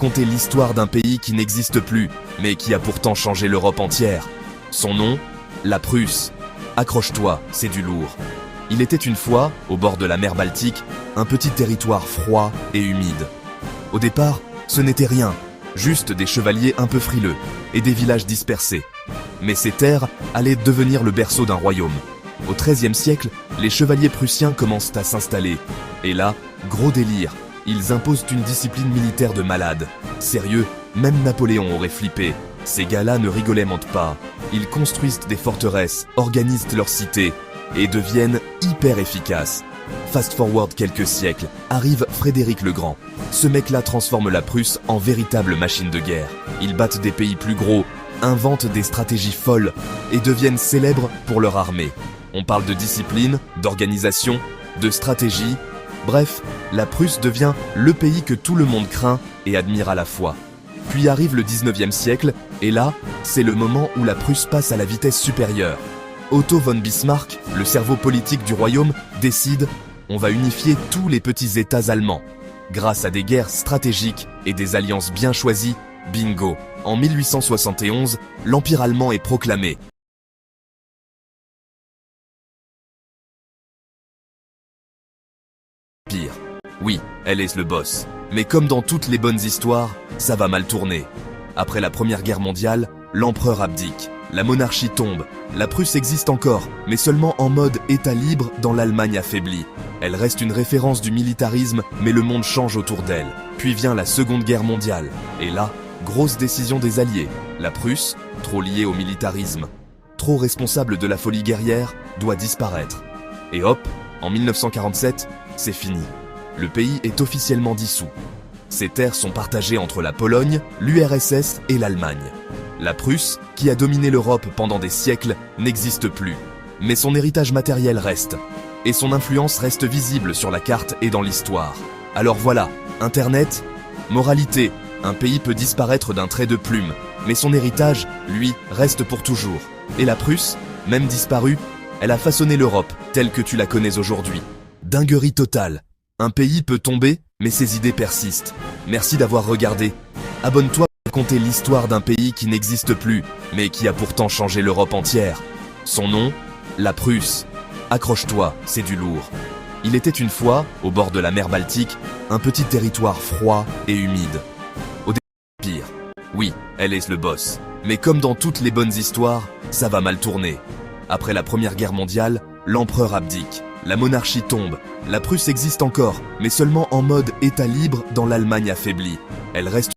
raconter l'histoire d'un pays qui n'existe plus, mais qui a pourtant changé l'Europe entière. Son nom, la Prusse. Accroche-toi, c'est du lourd. Il était une fois, au bord de la mer Baltique, un petit territoire froid et humide. Au départ, ce n'était rien, juste des chevaliers un peu frileux et des villages dispersés. Mais ces terres allaient devenir le berceau d'un royaume. Au XIIIe siècle, les chevaliers prussiens commencent à s'installer. Et là, gros délire, ils imposent une discipline militaire de malade. Sérieux, même Napoléon aurait flippé. Ces gars-là ne rigolent pas. Ils construisent des forteresses, organisent leurs cités et deviennent hyper efficaces. Fast forward quelques siècles, arrive Frédéric le Grand. Ce mec-là transforme la Prusse en véritable machine de guerre. Ils battent des pays plus gros, inventent des stratégies folles et deviennent célèbres pour leur armée. On parle de discipline, d'organisation, de stratégie. Bref, la Prusse devient le pays que tout le monde craint et admire à la fois. Puis arrive le 19e siècle, et là, c'est le moment où la Prusse passe à la vitesse supérieure. Otto von Bismarck, le cerveau politique du royaume, décide « On va unifier tous les petits États allemands ». Grâce à des guerres stratégiques et des alliances bien choisies, bingo, en 1871, l'Empire allemand est proclamé. Pire. Oui, elle est le boss. Mais comme dans toutes les bonnes histoires, ça va mal tourner. Après la Première Guerre mondiale, l'empereur abdique. La monarchie tombe. La Prusse existe encore, mais seulement en mode État libre dans l'Allemagne affaiblie. Elle reste une référence du militarisme, mais le monde change autour d'elle. Puis vient la Seconde Guerre mondiale. Et là, grosse décision des Alliés. La Prusse, trop liée au militarisme, trop responsable de la folie guerrière, doit disparaître. Et hop, en 1947, c'est fini. Le pays est officiellement dissous. Ses terres sont partagées entre la Pologne, l'URSS et l'Allemagne. La Prusse, qui a dominé l'Europe pendant des siècles, n'existe plus. Mais son héritage matériel reste. Et son influence reste visible sur la carte et dans l'histoire. Alors voilà, Internet, moralité, un pays peut disparaître d'un trait de plume, mais son héritage, lui, reste pour toujours. Et la Prusse, même disparue, elle a façonné l'Europe telle que tu la connais aujourd'hui. Dinguerie totale. Un pays peut tomber, mais ses idées persistent. Merci d'avoir regardé. Abonne-toi pour raconter l'histoire d'un pays qui n'existe plus, mais qui a pourtant changé l'Europe entière. Son nom, la Prusse. Accroche-toi, c'est du lourd. Il était une fois, au bord de la mer Baltique, un petit territoire froid et humide. Au début, pire. Oui, elle est le boss. Mais comme dans toutes les bonnes histoires, ça va mal tourner. Après la Première Guerre mondiale, l'empereur abdique. La monarchie tombe. La Prusse existe encore, mais seulement en mode État libre dans l'Allemagne affaiblie. Elle reste